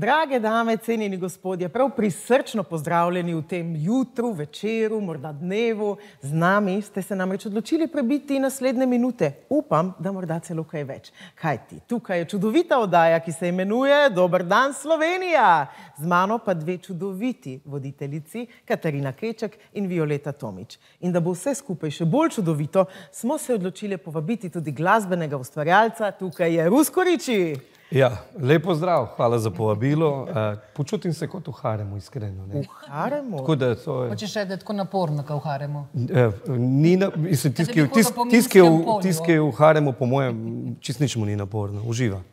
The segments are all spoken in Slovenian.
Drage dame, cenjeni gospodje, prav prisrčno pozdravljeni v tem jutru, večeru, morda dnevu. Z nami ste se namreč odločili prebiti naslednje minute. Upam, da morda celo kaj več. Kajti, tukaj je čudovita oddaja, ki se imenuje Dober dan Slovenija. Z mano pa dve čudoviti voditeljici, Katarina Keček in Violeta Tomič. In da bo vse skupaj še bolj čudovito, smo se odločili povabiti tudi glasbenega ustvarjalca. Tukaj je Rusko Riči. Ja, lepo zdrav, hvala za povabilo. Počutim se kot v haremu, iskreno. V haremu? Tako da to je... Hočeš reči, da je tako naporno, kot v haremu? Mislim, tiskaj v haremu, po mojem, čist ničemu ni naporno, uživa.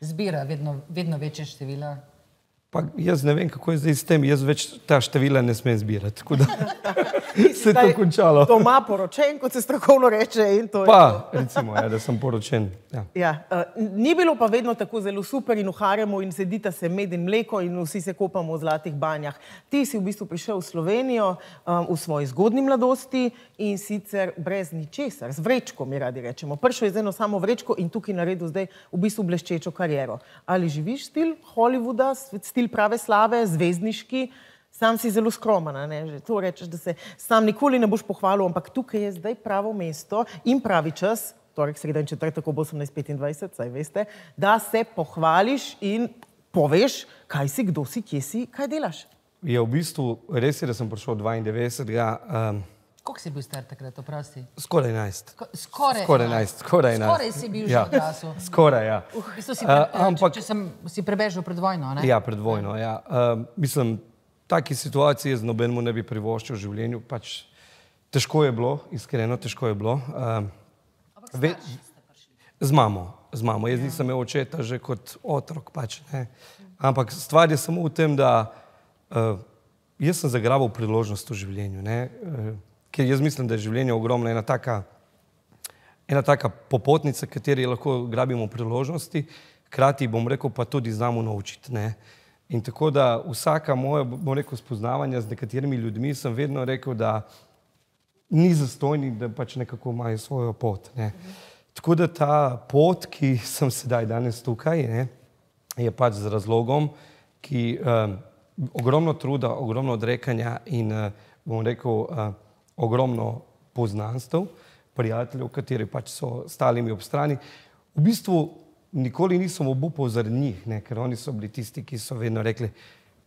Zbira vedno večje števila. Pa jaz ne vem, kako je zdaj s tem, jaz več ta števila ne smem zbirati, tako da se je to končalo. Doma poročen, kot se strokovno reče, in to je to. Pa, recimo, da sem poročen. Ni bilo pa vedno tako zelo super in v haremu in sedita se med in mleko in vsi se kopamo v zlatih banjah. Ti si v bistvu prišel v Slovenijo v svoji zgodnji mladosti in sicer brez ničesar, z vrečko, mi radi rečemo. Prišel je z eno samo vrečko in tukaj naredil zdaj v bistvu bleščečo kariero. Ali živiš stil Hollywooda, stil prave slave, zvezdniški? Sam si zelo skroman, ne? Že to rečeš, da se sam nikoli ne boš pohvalil, ampak tukaj je zdaj pravo mesto in pravi čas, torek, sreda in četrtek ob 18:25, saj veste, da se pohvališ in poveš, kaj si, kdo si, kje si, kaj delaš. Je v bistvu, res je, da sem prišel 92. Koliko si bil star takrat, oprosti? Skoraj 11. Skoraj 11. Skoraj si bil že odrasel. Skoraj, ja. V bistvu si prebežal pred vojno, ne? Ja, pred vojno, ja. Mislim, taki situaciji z nobenemu ne bi privoščil v življenju, pač težko je bilo, iskreno težko je bilo. Ampak starši ste prišli? Z mamo. Jaz nisem imel očeta že kot otrok, pač, ne. Ampak stvar je samo v tem, da jaz sem zagrabil priložnost v življenju, ne. Ker jaz mislim, da je življenje ogromno, ena taka popotnica, kateri lahko grabimo priložnosti, hkrati, bom rekel, pa tudi znamo naučiti, ne. In tako da vsaka moja, bom rekel, spoznavanja z nekaterimi ljudmi sem vedno rekel, da ni zastojni, da pač nekako imajo svojo pot, ne. Tako da ta pot, ki sem sedaj danes tukaj, ne, je pač z razlogom, ki ogromno truda, ogromno odrekanja in, bom rekel, ogromno poznanstev, prijateljev, kateri pač so stali mi ob strani. V bistvu nikoli nisem obupal zaradi njih, ne, ker oni so bili tisti, ki so vedno rekli,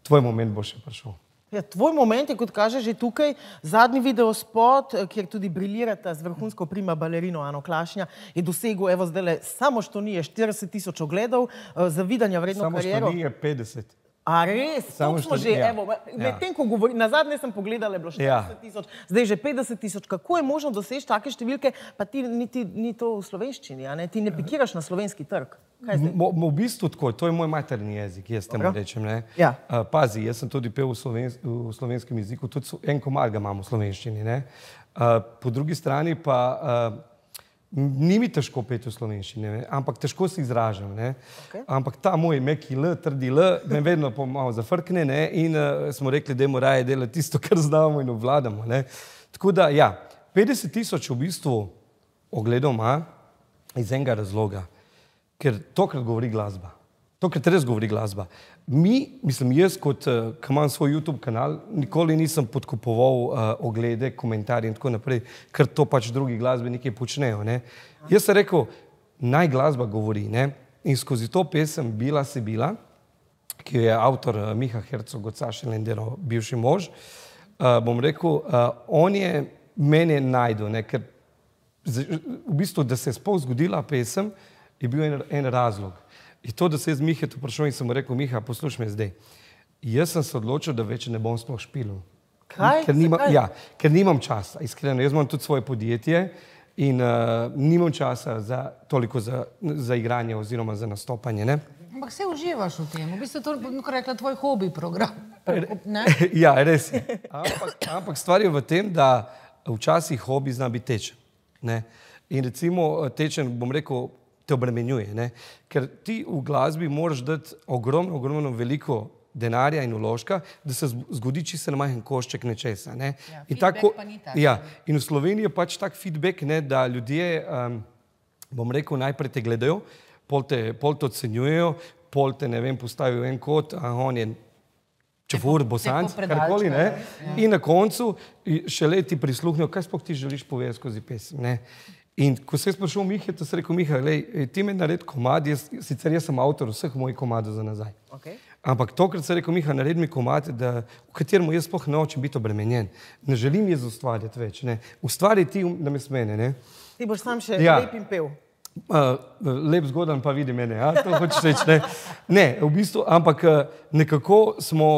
tvoj moment bo še prišel. Ja, tvoj moment je, kot kaže že tukaj, zadnji videospot, kjer tudi briljirata z vrhunsko prima balerino Ano Klašnja, je dosegel, evo zdajle, samo Štonije 40.000 ogledov, zavidanja vredno kariero. Samo Štonije 50. A res? To smo že, evo, medtem ko govorim, nazadnje sem pogledala, je bilo 40.000, zdaj že 50.000. Kako je možno doseči take številke, pa ti ni to v slovenščini, a ne? Ti ne pikiraš na slovenski trg. V bistvu tako, to je moj materni jezik, jaz temu rečem, ne. Pazi, jaz sem tudi pel v slovenskem jeziku, tudi en komad ga imam v slovenščini, ne. Po drugi strani pa ni mi težko peti v slovenščini, ampak težko se izražam, ne. Ampak ta moj meki L, trdi L, me vedno malo zafrkne, ne, in smo rekli, dajmo raje delati tisto, kar znamo in obvladamo, ne. Tako da, ja, 50.000 v bistvu ogledov ima iz enega razloga, ker tokrat govori glasba. Tokrat res govori glasba. Mislim, jaz kot, ki imam svoj YouTube kanal, nikoli nisem podkupoval oglede, komentarje in tako naprej, ker to pač drugi glasbeniki počnejo, ne. Jaz sem rekel, naj glasba govori, ne. In skozi to pesem Bila si bila, ki jo je avtor Miha Hercog od Saše Lenderov, bivši mož, bom rekel, on je mene najdel, ne, ker v bistvu, da se je sploh zgodila pesem, je bil en razlog. In to, da se je z Mihetu prišel in sem mu rekel, Miha, poslušaj me zdaj. Jaz sem se odločil, da več ne bom sploh špilil. Kaj? Ja, ker nimam časa, iskreno. Jaz imam tudi svoje podjetje in nimam časa toliko za igranje oziroma za nastopanje, ne. Ampak se uživaš v tem, v bistvu to, ko rekla, tvoj hobi program, ne? Ja, res je. Ampak stvar je v tem, da včasih hobi zna biti tečen, ne. In recimo tečen, bom rekel, te obremenjuje, ne? Ker ti v glasbi moraš dati ogromno veliko denarja in vložka, da se zgodi čisto majhen košček nečesa, ne? Ja, feedback pa ni tak. Ja, in v Sloveniji je pač tak feedback, ne, da ljudje, bom rekel, najprej te gledajo, pol te ocenjujejo, pol te, ne vem, postavil en kot, a on je čefur, bosanc, karkoli, ne? In na koncu šele ti prisluhnejo, kaj sploh ti želiš povedati skozi pesem, ne? In ko se je sprašal Mihe, to se rekel, Miha, glej, ti me naredi komad, sicer jaz sem avtor vseh mojih komadov za nazaj. Ampak tokrat se je rekel, Miha, naredi mi komad, v katerem jaz sploh ne hočem biti obremenjen. Ne želim jaz ustvarjati več, ne. Ustvari ti, da me smene, ne. Ti boš sam še lep in pev. Lep zgodan pa vidi mene, ja, to hočeš reči, ne. Ne, v bistvu, ampak nekako smo,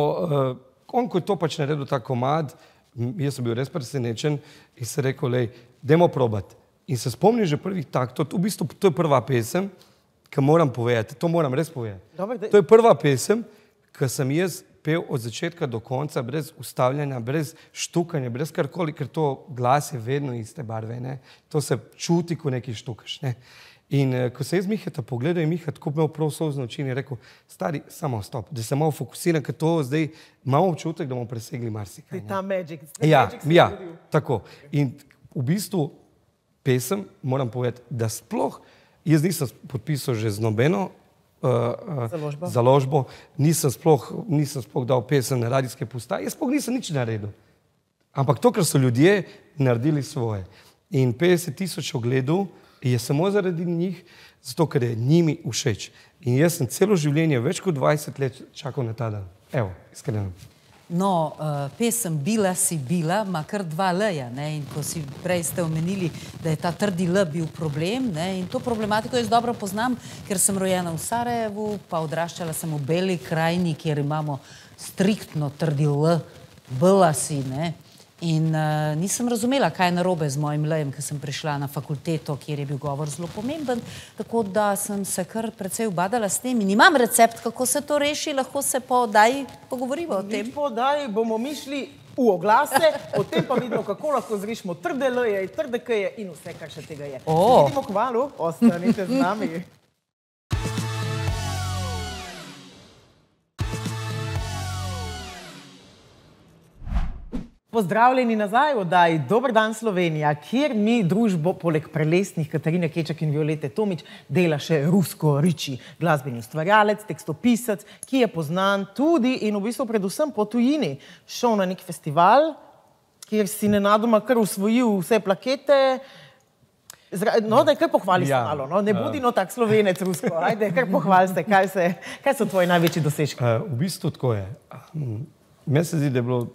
on ko je to pač naredil ta komad, jaz sem bil res presenečen in se rekel, lej, dajmo probati. In se spomnim že prvih taktov, v bistvu to je prva pesem, ki moram povedati, to moram res povedati. To je prva pesem, ki sem jaz pel od začetka do konca, brez ustavljanja, brez štukanja, brez karkoli, ker to glas je vedno iste barve, ne. To se čuti, ko nekaj štukaš, ne. In ko se jaz Miheta pogledal in Miha tako imel prav solzne oči in je rekel, stari, samo stop, da se malo fokusiram, ker to zdaj imamo občutek, da bomo presegli marsikaj. Ta magic. Ja, tako. In v bistvu pesem, moram povedati, da sploh, jaz nisem podpisal že z nobeno založbo, nisem sploh dal pesem na radijske postaje, jaz sploh nisem nič naredil. Ampak to, ker so ljudje naredili svoje. In 50,000 ogledov je samo zaradi njih, zato ker je njimi všeč. In jaz sem celo življenje, več kot 20 let čakal na ta dan. Evo, iskreno. No, pesem Bila si bila, ima kar 2 L-ja, ne, in ko si prej ste omenili, da je ta trdi L bil problem, ne, in to problematiko jaz dobro poznam, ker sem rojena v Sarajevu, pa odraščala sem v Beli krajini, kjer imamo striktno trdi L, bila si, ne, in nisem razumela, kaj je narobe z mojim L-jem, ker sem prišla na fakulteto, kjer je bil govor zelo pomemben, tako da sem se kar precej ubadala s tem in imam recept, kako se to reši, lahko se po oddaji pogovorimo o tem. Po oddaji bomo mi šli v oglase, potem pa vidimo, kako lahko zrišimo trde L-je, trde K-je in vse, kar še tega je. Vidimo kmalu, ostanite z nami. Pozdravljeni nazaj v oddaji Dober dan Slovenija, kjer mi družbo poleg prelesnih Katarine Kečak in Violete Tomič dela še Rusko Riči, glasbeni ustvarjalec, tekstopisec, ki je poznan tudi in v bistvu predvsem po tujini. Šel na nek festival, kjer si nenadoma kar usvojil vse plakete. No, daj kar pohvali se malo, no, ne bodi no tak Slovenec rusko, ajde, kar pohvali se, kaj so tvoji največji dosežki? V bistvu tako je. Meni se zdi, da je bilo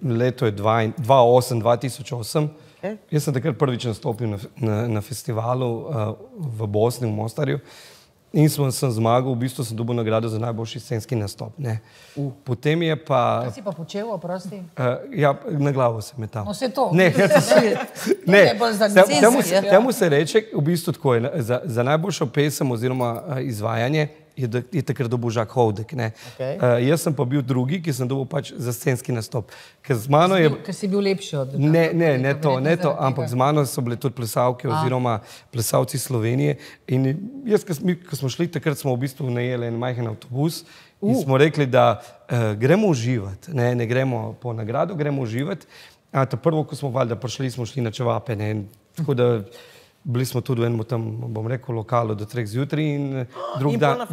leto 2008. Jaz sem takrat prvič nastopil na festivalu v Bosni, v Mostarju. In sem zmagal, v bistvu sem dobil nagrado za najboljši scenski nastop. Potem je pa... Kaj si pa počel, oprosti? Ja, na glavo se metal. No, vse to. Ne, temu se reče, v bistvu tako je, za najboljšo pesem oziroma izvajanje je takrat dobil Žak Hovdek, ne. Jaz sem pa bil drugi, ki sem dobil pač za scenski nastop. Ker z mano je... Ker si bil lepši od... Ne to, ampak z mano so bile tudi plesavke oziroma plesavci Slovenije. In jaz, ko smo šli, takrat smo v bistvu najeli en majhen avtobus in smo rekli, da gremo uživati, ne gremo po nagrado, gremo uživati. To prvo, ko smo valjda prišli, smo šli na čevape, ne, tako da bili smo tudi v enem tam, bom rekel, lokalu do 3 zjutraj in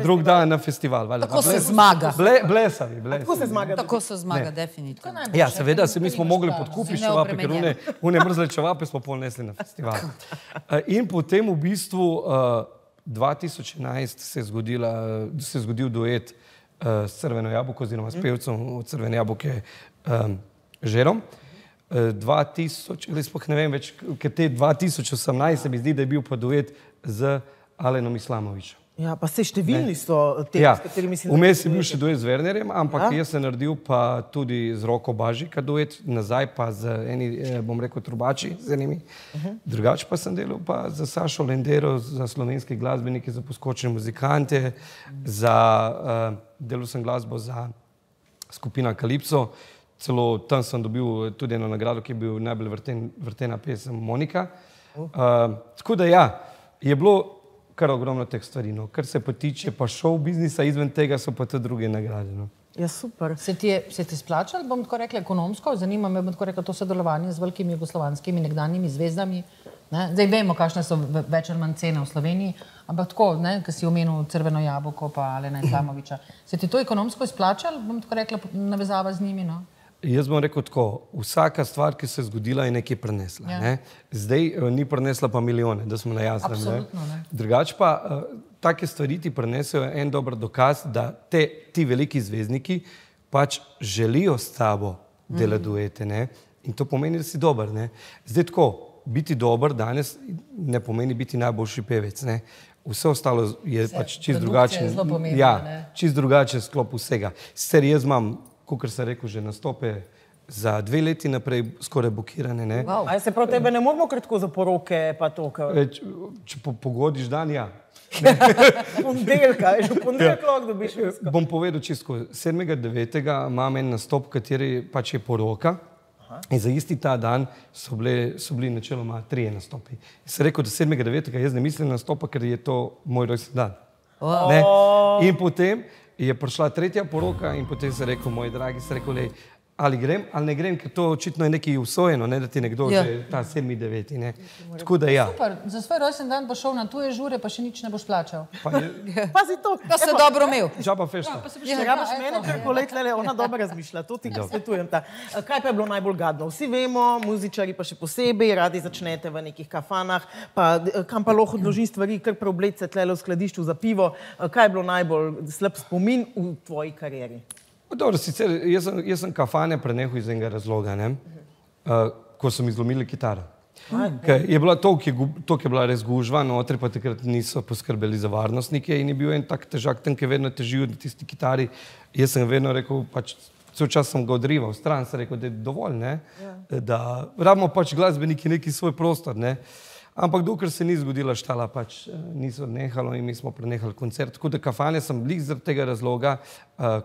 drug dan na festival. Tako se zmaga. Blesavi. Tako se zmaga, definitivno. Ja, seveda se mi smo mogli podkupiti čevape, ker une mrzle čevape smo pol nesli na festival. In potem v bistvu 2011 se je zgodil duet s Crveno jabolko oziroma s pevcem od Crvene jabolke Žerom. 2000, sploh ne vem več, ker te 2018 se mi zdi, da je bil pa duet z Alenom Islamovičem. Ja, pa se številni so te, s katerimi si... Vmes je bil še duet z Wernerjem, ampak jaz sem naredil pa tudi z Roko Bažika duet, nazaj pa z eni, bom rekel, trubači, z enimi. Drugače pa sem delal pa za Sašo Lendero, za slovenske glasbenike, za poskočne muzikante, delal sem glasbo za skupina Kalipso. Celo tam sem dobil tudi eno nagrado, ki je bil najbolj vrtena pesem Monika. Tako da ja, je bilo kar ogromno teh stvari. Kar se pa tiče pa show biznisa, izven tega so pa tudi druge nagrade. Ja, super. Se ti splača, bom tako rekla, ekonomsko? Zanima me, bom tako rekla, to sodelovanje z velikimi jugoslovanskimi nekdanjimi zvezdami, Zdaj vemo, kakšne so več ali manj cene v Sloveniji, ampak tako, ko si omenil Crveno jabolko pa Alena Islamoviča. Se ti to ekonomsko izplačalo, bom tako rekla, navezava z njimi, no? Jaz bom rekel tako, vsaka stvar, ki se je zgodila, je nekaj prenesla. Zdaj ni prenesla pa milijone, da smo na jasnem. Absolutno, ne. Drugače pa, take stvari ti prenesejo en dober dokaz, da ti veliki zvezdniki pač želijo s tabo delati duete, ne? In to pomeni, da si dober, ne? Zdaj tako, biti dober danes ne pomeni biti najboljši pevec, ne? Vse ostalo je pač čist drugačen. Čist drugačen sklop vsega. Sicer jaz imam, kakor sem rekel, že nastope za 2 leti naprej skoraj blokirane, ne? A se prav tebe ne moramo kratko za poroke pa to? Če pogodiš dan, ja. Ponedeljka, že ponedeljka lahko dobiš visko. Bom povedal čisto, 7.9. imam en nastop, kateri pač je poroka. In za isti ta dan so bili načeloma 3 nastopi. Sem rekel, da 7.9. jaz ne mislim nastopa, ker je to moj rojstni dan. In potem je prišla 3. poroka in potem sem rekel, moj dragi, sem rekel, lej, ali grem ali ne grem, ker to očitno je nekaj usvojeno, ne, da ti nekdo že ta 7.9. ne. Tako da ja. Super, za svoj rojstni dan pa šel na tuje žure, pa še nič ne boš plačal. Pazi to. Pa se dobro imel. Žaba fešta. Ja, boš meni kar kolekle, ona dobro razmišlja, to ti svetujem. Kaj pa je bilo najbolj gadno? Vsi vemo, muzičari pa še posebej, radi začnete v nekih kafanah, pa kam pa lahko odložim stvari, kar preoblece tlele v skladišču za pivo. Kaj je bilo najbolj slab spomin v tvoji karieri? Dobro, sicer, jaz sem kafane prenehal iz enega razloga, ne? Ko so mi zlomili kitaro. Je bila toliko je bila res gužva, notri pa takrat niso poskrbeli za varnostnike in je bil en tak težak, tam, ki je vedno težil na tisti kitari. Jaz sem vedno rekel, pač, cel čas sem ga odrival stran, sem rekel, da je dovolj, ne? Da rabimo pač glasbeniki neki svoj prostor, ne? Ampak dokler se ni zgodila štala, pač niso nehalo in mi smo prenehali koncert. Tako da kafane sem blik zaradi tega razloga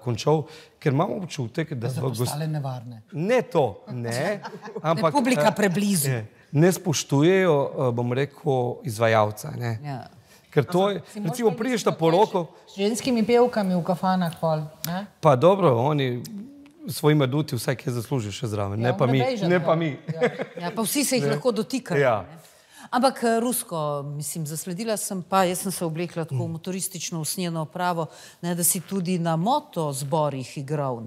končal, ker imam občutek, da... So postale nevarne. Ne to, ne. Ampak, publika preblizu. Ne spoštujejo, bom rekel, izvajalca, ne. Ker to je, recimo, priješ na poroko... S ženskimi pevkami v kafanah pol, ne? Pa dobro, oni svojima duti vsaj kje zaslužijo še zraven, ne pa mi. Ne pa mi. Ja, pa vsi se jih lahko dotikajo. Ampak rusko, mislim, zasledila sem pa, jaz sem se oblekla tako motoristično usnjeno opravo, da si tudi na motozborih igral,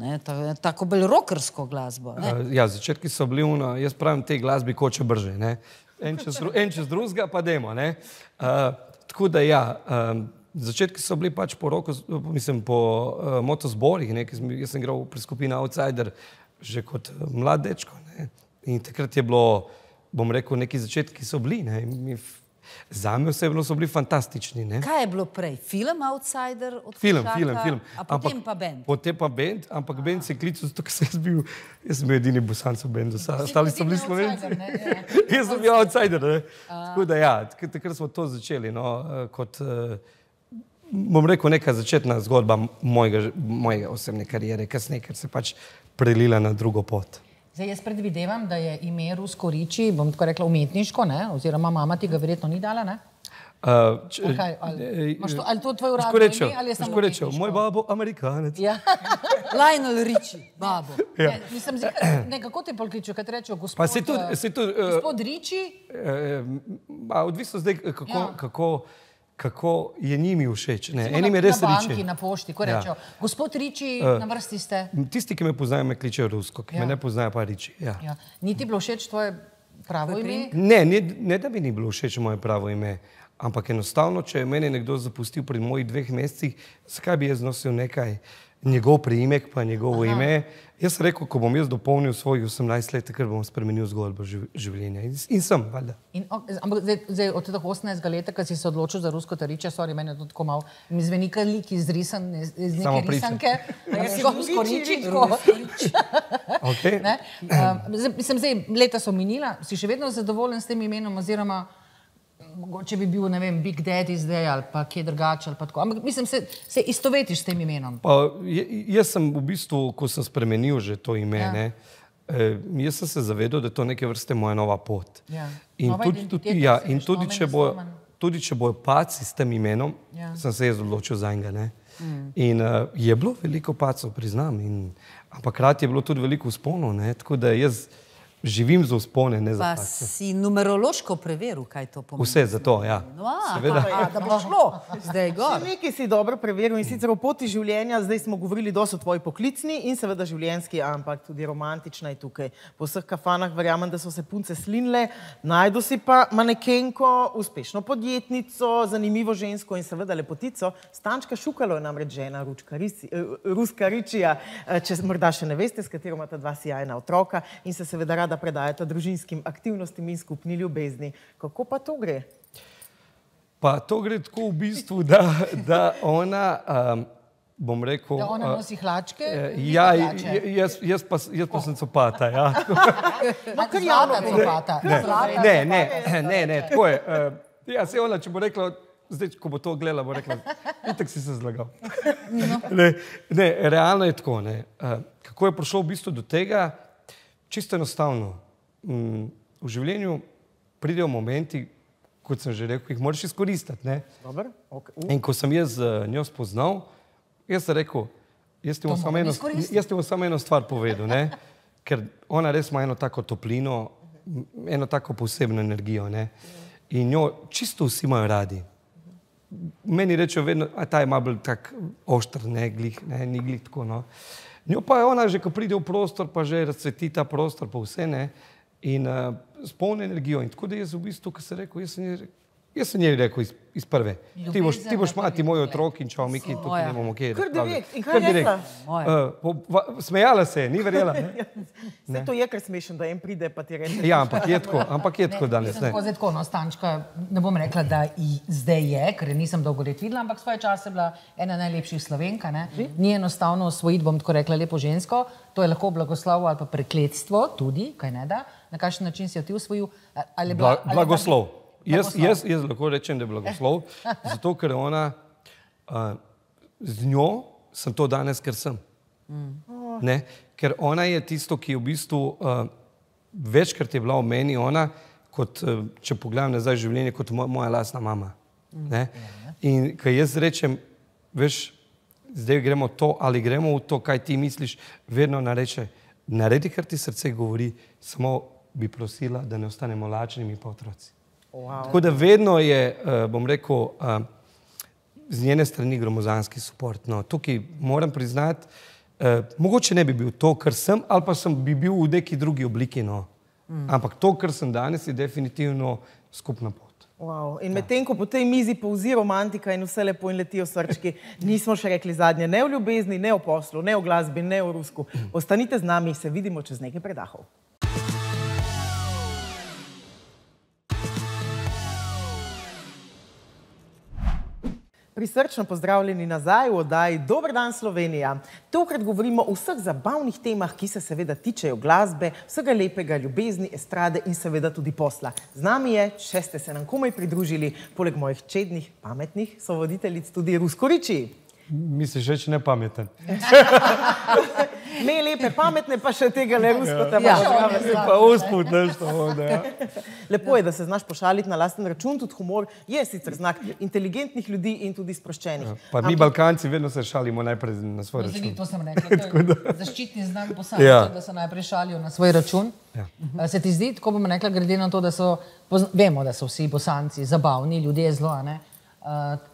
tako bolj rockersko glasbo. Ja, začetki so bili, jaz pravim, tej glasbi koče brže, ne. En čez drugega pa demo, ne. Tako da ja, začetki so bili pač po motozborih, ne, jaz sem igral pri skupini Outsider že kot mlad dečko, ne. In takrat je bilo, bom rekel, neki začetki so bili, ne, zame osebno so bili fantastični, ne. Kaj je bilo prej? Film Outsider od Košaka? Film. A potem pa band? Potem pa band, ampak band se je klical, zato, ker jaz sem bil edini Bosanc v bandu, ostali so bili Slovenci. Jaz sem bil Outsider, ne. Tako da ja, takrat smo to začeli, no, kot, bom rekel, neka začetna zgodba mojega osebne karijere, kasneje, ker se pač prelila na drugo pot. Zdaj, jaz predvidevam, da je ime Rusko Riči, bom tako rekla, umetniško, ne? Oziroma mama ti ga verjetno ni dala, ne? Ali to tvoj uradno ime, ali je samo umetniško? Moj babo Amerikanec. Lionel Richie, babo. Mislim, nekako te pol kličejo, kaj te rečejo, gospod Riči? Odvisno zdaj, kako je njimi všeč. Enim je res Riči. Na banki, na pošti, ko rečejo, gospod Riči, na vrsti ste. Tisti, ki me poznajo, me kličejo Rusko, ki me ne poznajo pa Riči. Ni ti bilo všeč tvoje pravo ime? Ne, da bi ni bilo všeč moje pravo ime, ampak enostavno, če je mene nekdo zapustil pri mojih 2 mesecih, zakaj bi jaz nosil nekaj, njegov priimek pa njegovo ime. Jaz sem rekel, ko bom jaz dopolnil svojih 18 let, ker bom spremenil zgodbo življenja. In sem, valjda. Ampak zdaj od tega 18 leta, ko si se odločil za Rusko Riča, meni je to tako malo, mi zveni kar lik izrisan, iz neke risanke. Rusko Riči, Mislim, zdaj, leta so minila, si še vedno zadovoljen s tem imenom, oziroma če bi bil, ne vem, Big Daddy zdaj ali pa kje drugače ali pa tako. Ampak mislim, se istovetiš s tem imenom. Jaz sem v bistvu, ko sem spremenil že to ime, ne, jaz sem se zavedal, da je to neke vrste moja nova pot. In tudi če bojo paci s tem imenom, sem se jaz odločil za enega, ne. In je bilo veliko pacov, priznam, ampak hkrati je bilo tudi veliko vzponov, ne, tako da jaz živim za vzpone, ne za Pa padce. si numerološko preveril, kaj to pomeni? Vse za to, ja. Da bo šlo, zdaj gor. Nekaj si dobro preveril in sicer o poti življenja, zdaj smo govorili dosti o tvoji poklicni in seveda življenjski, ampak tudi romantična je tukaj. Po vseh kafanah verjamem, da so se punce slinile, najdu si pa manekenko, uspešno podjetnico, zanimivo žensko in seveda lepotico. Stančka Šukalo je namreč žena Ruska Ričija, če morda še ne veste, s katero imata dva sjajna otroka in se seveda rada predajata družinskim aktivnostim in skupni ljubezni. Kako pa to gre? Pa to gre tako v bistvu, da ona, bom rekel... Da ona nosi hlačke? Ja, jaz pa sem copata, ja. No, kar javno copata. Ne, tako je. Ja, se ona, če bo rekla, zdaj, ko bo to gledala, bo rekla, itak si se zlagal. Ne, realno je tako, ne. Kako je prišlo v bistvu do tega? Čisto enostavno. V življenju pridejo momenti, kot sem že rekel, jih moraš izkoristiti, ne. Dobar? In ko sem jaz njo spoznal, jaz sem rekel, jaz ti bom samo eno stvar povedal, ne. Ker ona res ima eno tako toplino, eno tako posebno energijo, ne. In njo čisto vsi imajo radi. Meni rečejo vedno, a ta je malo bolj tak oštr, ne, glih, ne, ni glih tako, no. Njo pa je ona že, ko pride v prostor, pa že razcveti ta prostor, pa vse, ne, in s polno energijo. In tako da jaz v bistvu, ko sem rekel, jaz sem njej rekel iz prve. Ti boš mati moj otrok in čau, Miki, tukaj ne bomo kje. Kar direkt. In kaj je rekla? Smejala se je, ni verjela. Vse to je kar smešen, da en pride, pa ti reče. Ja, ampak je tako danes, ne. Zdaj tako, no, Stančka, ne bom rekla, da zdaj je, ker nisem dolgo let videla, ampak svoje čase je bila ena najlepših Slovenka, ne. Ni enostavno osvojiti, bom tako rekla, lepo žensko, to je lahko blagoslov ali pa prekletstvo tudi, kaj ne da, na kakšen način si jo ti osvojil. Blagoslov. Jaz lahko rečem, da je blagoslov, zato ker ona, z njo sem to danes, ker sem. Ne? Ker ona je tisto, ki je v bistvu večkrat je bila v meni ona, kot, če pogledam nazaj življenje, kot moja lastna mama. Ne? In ko jaz rečem, veš, zdaj gremo to ali gremo v to, kaj ti misliš, vedno nareče, naredi, kar ti srce govori, samo bi prosila, da ne ostanemo lačni mi pa otroci. Tako da vedno je, bom rekel, z njene strani gromozanski suport. No, tukaj moram priznati, mogoče ne bi bil to, kar sem, ali pa bi bil v neki drugi obliki, no. Ampak to, kar sem danes, je definitivno skupna pot. Wow. In medtem, ko po tej mizi polzi romantika in vse lepo in letijo srčki, nismo še rekli zadnje, ne v ljubezni, ne v poslu, ne v glasbi, ne v rusku. Ostanite z nami, se vidimo čez nekaj predahov. Prisrčno pozdravljeni nazaj v oddaji Dober dan Slovenija. Tokrat govorimo o vseh zabavnih temah, ki se seveda tičejo glasbe, vsega lepega, ljubezni, estrade in seveda tudi posla. Z nami je, če ste se nam komaj pridružili, poleg mojih čednih, pametnih sovoditeljic tudi Rusko Ričij. Misliš reči nepameten? Me lepe, pametne, pa še tega le rusko tam. Pa usput nešto. Lepo je, da se znaš pošaliti na lasten račun, tudi humor je sicer znak inteligentnih ljudi in tudi sproščenih. Pa mi Balkanci vedno se šalimo najprej na svoj račun. To sem rekla, to je zaščitni znak Bosancev, da se najprej šalijo na svoj račun. Se ti zdi, tako bom rekla, glede na to, da vemo, da so vsi Bosanci zabavni, ljudje zelo, ne?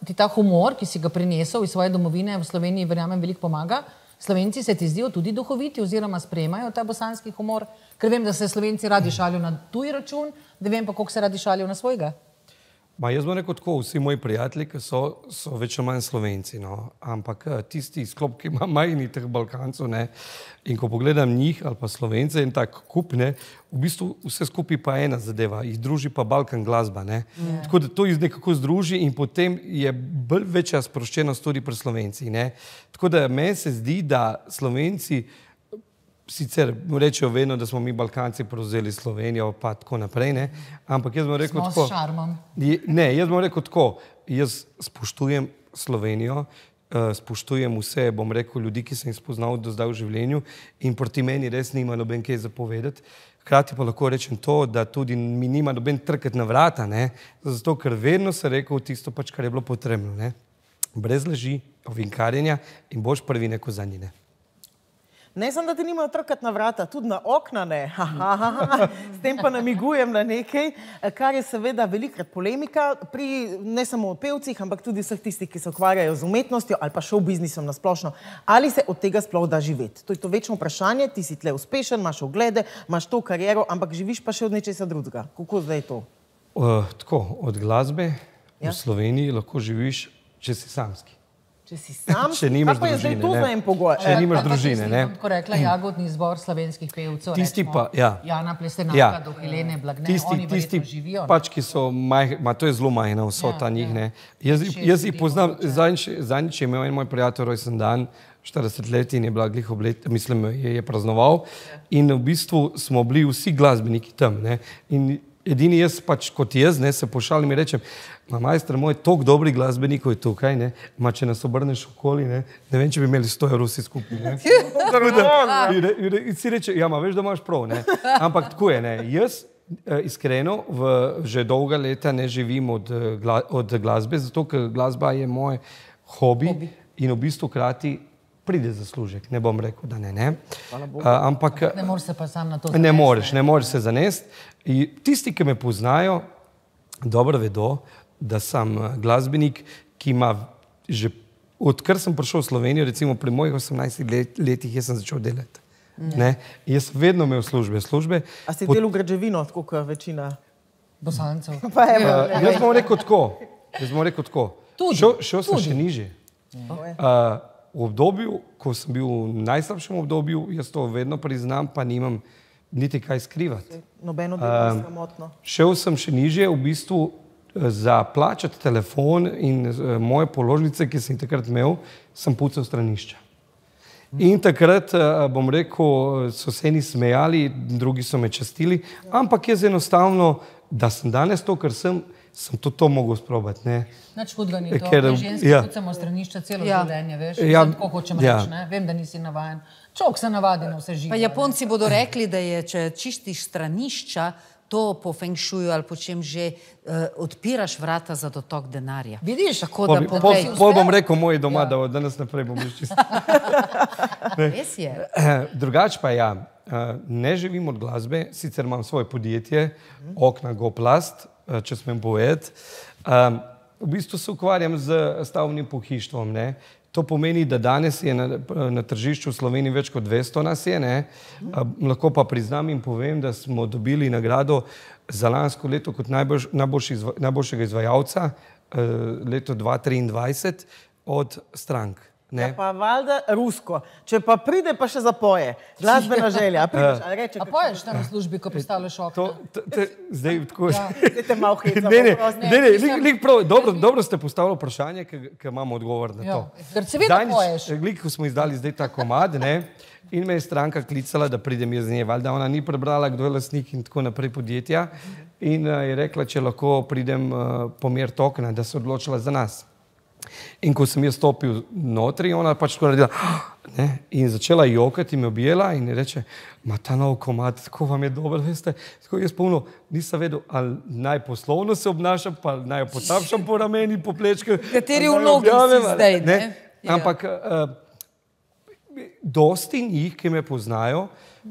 Ti ta humor, ki si ga prinesel iz svoje domovine v Sloveniji, verjamem, veliko pomaga. Slovenci se ti zdijo tudi duhoviti oziroma sprejemajo ta bosanski humor, ker vem, da se Slovenci radi šalijo na tuj račun, da vem pa, koliko se radi šalijo na svojega. Jaz bom rekel tako, vsi moji prijatelji, ki so več ali manj Slovenci, no. Ampak tisti sklop, ki ima majhnih teh Balkancov, ne, in ko pogledam njih ali pa Slovence in tak kup, ne, v bistvu vse skupaj pa ena zadeva, jih druži pa Balkan glasba, ne. Tako da to jih nekako združi in potem je bolj večja sproščenost tudi pri Slovenci, ne. Tako da meni se zdi, da Slovenci sicer rečejo vedno, da smo mi Balkanci prevzeli Slovenijo, pa tako naprej, ne, ampak jaz bom rekel tako. Smo s šarmom. Ne, jaz bom rekel tako, jaz spoštujem Slovenijo, spoštujem vse, bom rekel, ljudi, ki sem jih spoznal do zdaj v življenju in proti meni res nima noben kaj zapovedati. Hkrati pa lahko rečem to, da tudi mi nima noben trkati na vrata, ne, zato ker vedno sem rekel tisto pač, kar je bilo potrebno, ne. Brez laži, ovinkarjenja in boš prvi neko za njine. Ne samo, da te nimajo trkati na vrata, tudi na okna ne. S tem pa namigujem na nekaj, kar je seveda velikrat polemika pri ne samo pevcih, ampak tudi vseh tistih, ki se ukvarjajo z umetnostjo ali pa showbiznisom na splošno. Ali se od tega sploh da živeti? To je to večno vprašanje, ti si tle uspešen, imaš oglede, imaš to kariero, ampak živiš pa še od nečesa drugega. Kako zdaj je to? Tako, od glasbe v Sloveniji lahko živiš, če si samski. Če si sam, če nimaš pa je zdaj to za en pogoj. Če nimaš družine, ne. Tako rekla, jagodni zbor slovenskih pevcev, tisti rečemo, pa, ja. Jana Plestenaka do Helene Blagne, oni verjetno živijo. Pač, ki so to je zelo majhna vsota njih, ne. Jaz jih poznam, zadnjič je imel en moj prijatelj rojsten dan, 40 let in je bila glih oblet, mislim, je praznoval in v bistvu smo bili vsi glasbeniki tam, ne. In edini jaz pač kot jaz, ne, se pošalim in rečem, majster moj, toliko dobrih glasbenikov je tukaj, ne, če nas obrneš okoli, ne vem, če bi imeli 100 evrov vsi skupaj, ne. In si reče, ja, veš, da imaš prav, ne. Ampak tako je, ne, jaz iskreno že dolga leta ne živim od glasbe, zato ker glasba je moj hobi in v bistvu krati pride zaslužek, ne bom rekel, da ne. Ampak ne moreš se pa sam na to zanesti. Ne moreš se zanesti. Tisti, ki me poznajo, dobro vedo, da sem glasbenik, ki ima že, odkar sem prišel v Slovenijo, recimo pri mojih 18 letih, jaz sem začel delati. Jaz vedno imel službe. A si delal građevino, tako kot večina Bosancev? Jaz bom rekel tako. Šel sem še nižje. V obdobju, ko sem bil v najslabšem obdobju, jaz to vedno priznam, pa nimam niti kaj skrivati. Nobeno delo je sramotno. Šel sem še nižje, v bistvu za plačati telefon in moje položnice, ki sem takrat imel, sem pucal stranišča. In takrat, bom rekel, so se eni smejali, drugi so me častili, ampak jaz enostavno, da sem danes to, kar sem tudi to mogel sprobati, ne. Nič hudega ni to, ženski pucamo stranišča celo življenje, veš, tako hočem reči, ne, vem, da nisi navajen. Človek se navadi na vse živo. Pa Japonci bodo rekli, da je, če čistiš stranišča, to po feng shuju ali po čem že odpiraš vrata za dotok denarja. Vidiš? Pol bom rekel moji doma, da od danes naprej bom iščistil. Res je. Drugač pa ja, ne živim od glasbe, sicer imam svoje podjetje, Okna Goplast, če smem povedati. V bistvu se ukvarjam z stavbnim pohištvom, ne. To pomeni, da danes je na tržišču v Sloveniji več kot 200 nas je, ne. Lahko pa priznam in povem, da smo dobili nagrado za lansko leto kot najboljšega izvajalca, leto 2023 od strank. Ja, pa valjda rusko. Če pa pride, pa še zapoje. Glasbena želja. A poješ tam v službi, ko postavljaš okna? Zdaj tako... Zdajte malo hecamo. Ne, dobro ste postavili vprašanje, ki imamo odgovor na to. Ker seveda poješ. Glik, ko smo izdali zdaj ta komad, ne, in me je stranka klicala, da pridem jaz z nje. Valjda ona ni prebrala, kdo je lastnik in tako naprej podjetja. In je rekla, če lahko pridem pomeriti okna, da se odločila za nas. In ko sem jaz stopil notri, ona pač tako naredila, ne, in začela jokati in me objela in reče, ta nov komad, tako vam je dober, veste. Tako jaz polno nisem vedel, ali naj poslovno se obnašam, pa naj jo potapšam po rameni, po plečke. Kateri vlogi si zdaj, ne? Ampak dosti njih, ki me poznajo,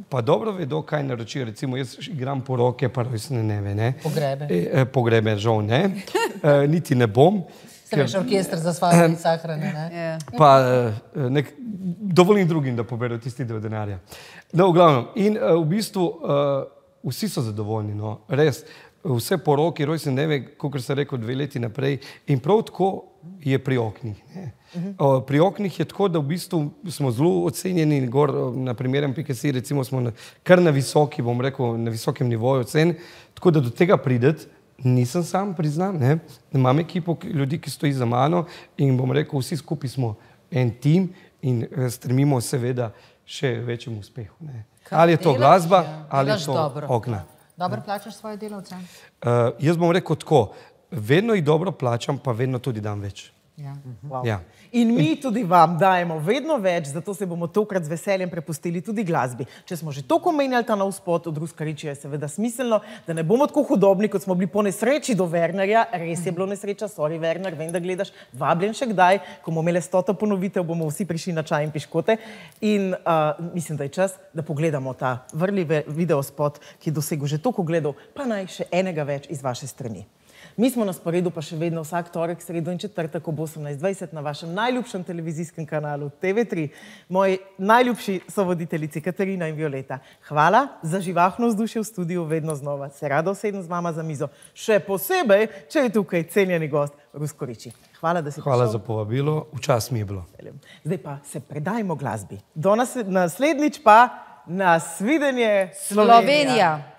pa dobro vedo, kaj naročijo. Recimo, jaz igram poroke, pa rojstne dneve, ne. Pogrebe. Pogrebe, žal, ne. Niti ne bom. Se veš orkester za svadbe in sahrane, ne? Pa dovolim drugim, da poberajo tisti del denarja. No, v glavnem. In v bistvu vsi so zadovoljni, no. Res. Vse poroke, rojstne dneve, kakor se rekel, 2 leti naprej. In prav tako je pri oknih, ne. Pri oknih je tako, da v bistvu smo zelo ocenjeni gor na primerem.si, recimo smo kar na visoki, bom rekel, na visokem nivoju ocen, tako da do tega prideti. Nisem sam, priznam, ne. Imam ekipo ljudi, ki stoji za mano in bom rekel, vsi skupaj smo en tim in stremimo seveda še večjemu uspehu, ne. Ali je to glasba, ali je to okna. Dobro plačaš svoje delavce? Jaz bom rekel tako, vedno jih dobro plačam, pa vedno tudi dam več. In mi tudi vam dajemo vedno več, zato se bomo tokrat z veseljem prepustili tudi glasbi. Če smo že toliko menjali ta nov spot od Ruskaričija, je seveda smiselno, da ne bomo tako hudobni, kot smo bili po nesreči do Wernerja. Res je bilo nesreča, sorry Werner, vem, da gledaš, vabljen še kdaj, ko bomo imeli 100. ponovitev, bomo vsi prišli na čaj in piškote. In mislim, da je čas, da pogledamo ta vrli videospot, ki je dosegel že toliko gledov, pa naj še enega več iz vaše strani. Mi smo na sporedu pa še vedno vsak torek, sredo in četrtek ob 18:20 na vašem najljubšem televizijskem kanalu TV3. Moji najljubši sovoditeljici Katarina in Violeta. Hvala za živahno vzdušje v studiu, vedno znova se rada usedem z vama za mizo. Še posebej, če je tukaj cenjeni gost Ruskoriči. Hvala, da si prišel. Hvala za povabilo, včas mi je bilo. Zdaj pa se predajmo glasbi. Do naslednjič pa nasvidenje Slovenija.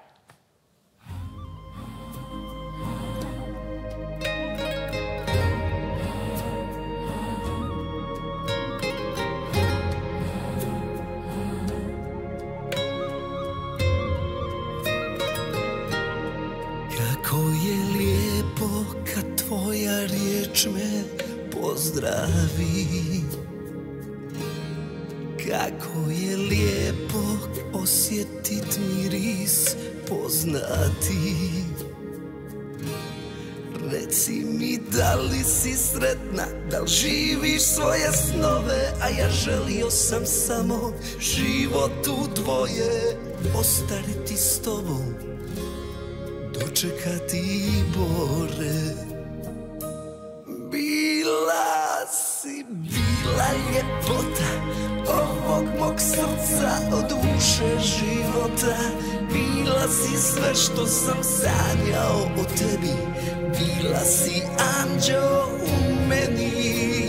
Tvoja riječ me pozdravi. Kako je lijepo osjetit miris poznati. Reci mi da li si sretna, da li živiš svoje snove, a ja želio sam samo životu dvoje ostariti s tobom, dočekati bore. Bila ljepota ovog mog srca od duše života. Bila si sve što sam sanjao o tebi. Bila si anđeo u meni.